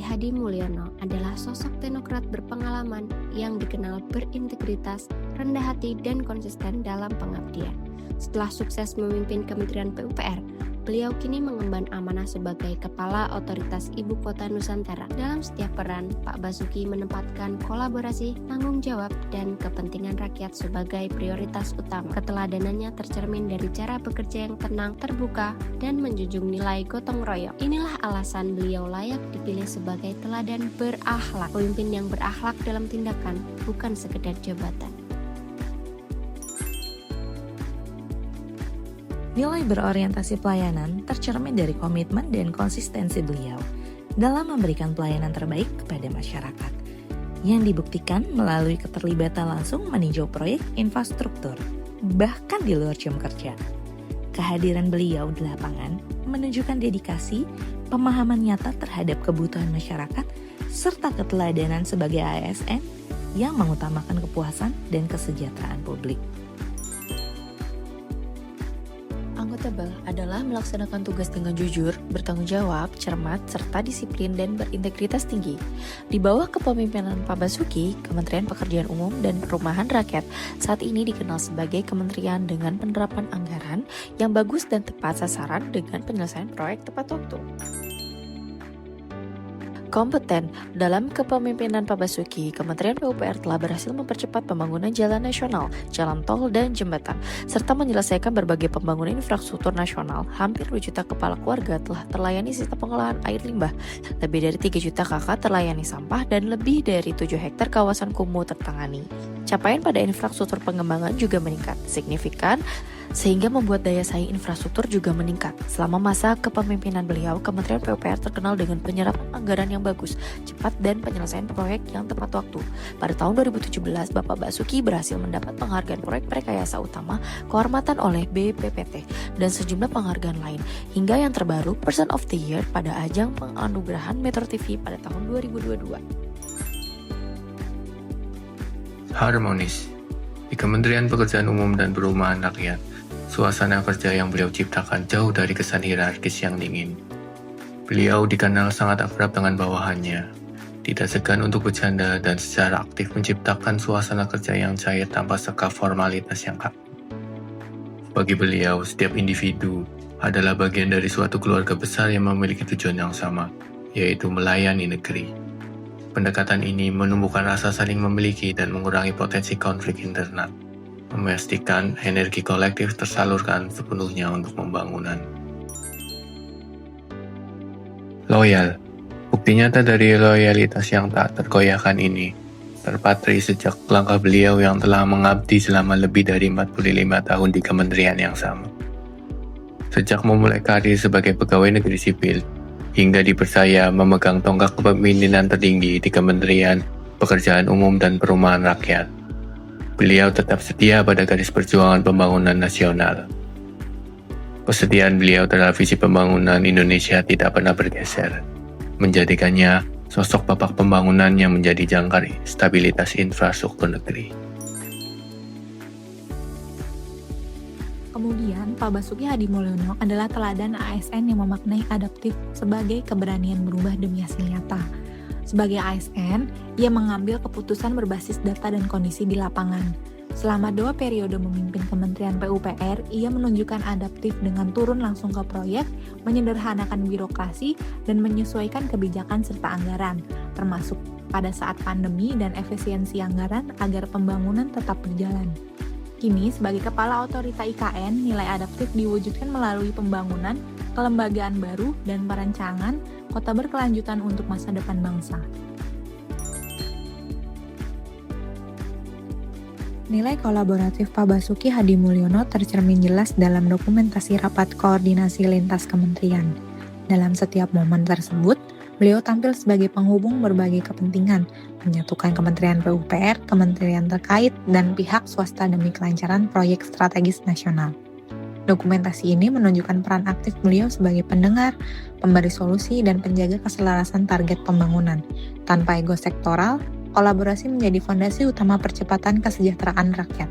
Hadi Mulyono adalah sosok teknokrat berpengalaman yang dikenal berintegritas, rendah hati, dan konsisten dalam pengabdian. Setelah sukses memimpin Kementerian PUPR, beliau kini mengemban amanah sebagai Kepala Otoritas Ibu Kota Nusantara. Dalam setiap peran, Pak Basuki menempatkan kolaborasi, tanggung jawab, dan kepentingan rakyat sebagai prioritas utama. Keteladanannya tercermin dari cara bekerja yang tenang, terbuka, dan menjunjung nilai gotong royong. Inilah alasan beliau layak dipilih sebagai teladan berakhlak. Pemimpin yang berakhlak dalam tindakan, bukan sekedar jabatan. Nilai berorientasi pelayanan tercermin dari komitmen dan konsistensi beliau dalam memberikan pelayanan terbaik kepada masyarakat, yang dibuktikan melalui keterlibatan langsung meninjau proyek infrastruktur, bahkan di luar jam kerja. Kehadiran beliau di lapangan menunjukkan dedikasi, pemahaman nyata terhadap kebutuhan masyarakat, serta keteladanan sebagai ASN yang mengutamakan kepuasan dan kesejahteraan publik. Accountable adalah melaksanakan tugas dengan jujur, bertanggung jawab, cermat, serta disiplin dan berintegritas tinggi. Di bawah kepemimpinan Pak Basuki, Kementerian Pekerjaan Umum dan Perumahan Rakyat saat ini dikenal sebagai kementerian dengan penerapan anggaran yang bagus dan tepat sasaran dengan penyelesaian proyek tepat waktu. Kompeten. Dalam kepemimpinan Pak Basuki, Kementerian PUPR telah berhasil mempercepat pembangunan jalan nasional, jalan tol, dan jembatan, serta menyelesaikan berbagai pembangunan infrastruktur nasional. Hampir 2 juta kepala keluarga telah terlayani sistem pengolahan air limbah, lebih dari 3 juta KK terlayani sampah, dan lebih dari 7 hektar kawasan kumuh tertangani. Capaian pada infrastruktur pengembangan juga meningkat signifikan, sehingga membuat daya saing infrastruktur juga meningkat. Selama masa kepemimpinan beliau, Kementerian PUPR terkenal dengan penyerapan anggaran yang bagus, cepat, dan penyelesaian proyek yang tepat waktu. Pada tahun 2017, Bapak Basuki berhasil mendapat penghargaan proyek rekayasa utama kehormatan oleh BPPT dan sejumlah penghargaan lain, hingga yang terbaru Person of the Year pada ajang penganugerahan Metro TV pada tahun 2022. Harmonis. Di Kementerian Pekerjaan Umum dan Perumahan Rakyat, suasana kerja yang beliau ciptakan jauh dari kesan hierarkis yang dingin. Beliau dikenal sangat akrab dengan bawahannya, tidak segan untuk bercanda dan secara aktif menciptakan suasana kerja yang cair tanpa sekaf formalitas yang kaku. Bagi beliau, setiap individu adalah bagian dari suatu keluarga besar yang memiliki tujuan yang sama, yaitu melayani negeri. Pendekatan ini menumbuhkan rasa saling memiliki dan mengurangi potensi konflik internal, memastikan energi kolektif tersalurkan sepenuhnya untuk pembangunan. Loyal. Bukti nyata dari loyalitas yang tak tergoyahkan ini terpatri sejak langkah beliau yang telah mengabdi selama lebih dari 45 tahun di kementerian yang sama. Sejak memulai karir sebagai pegawai negeri sipil, hingga dipercaya memegang tongkat kepemimpinan tertinggi di Kementerian Pekerjaan Umum dan Perumahan Rakyat, beliau tetap setia pada garis perjuangan pembangunan nasional. Kesetiaan beliau terhadap visi pembangunan Indonesia tidak pernah bergeser, menjadikannya sosok bapak pembangunan yang menjadi jangkar stabilitas infrastruktur negeri. Kemudian, Pak Basuki Hadi Mulyono adalah teladan ASN yang memaknai adaptif sebagai keberanian berubah demi hasil nyata. Sebagai ASN, ia mengambil keputusan berbasis data dan kondisi di lapangan. Selama 2 periode memimpin Kementerian PUPR, ia menunjukkan adaptif dengan turun langsung ke proyek, menyederhanakan birokrasi, dan menyesuaikan kebijakan serta anggaran, termasuk pada saat pandemi dan efisiensi anggaran agar pembangunan tetap berjalan. Kini, sebagai Kepala Otorita IKN, nilai adaptif diwujudkan melalui pembangunan, kelembagaan baru, dan perencanaan kota berkelanjutan untuk masa depan bangsa. Nilai kolaboratif Pak Basuki Hadi Mulyono tercermin jelas dalam dokumentasi rapat koordinasi lintas kementerian. Dalam setiap momen tersebut, beliau tampil sebagai penghubung berbagai kepentingan, menyatukan Kementerian PUPR, kementerian terkait, dan pihak swasta demi kelancaran proyek strategis nasional. Dokumentasi ini menunjukkan peran aktif beliau sebagai pendengar, pemberi solusi, dan penjaga keselarasan target pembangunan. Tanpa ego sektoral, kolaborasi menjadi fondasi utama percepatan kesejahteraan rakyat.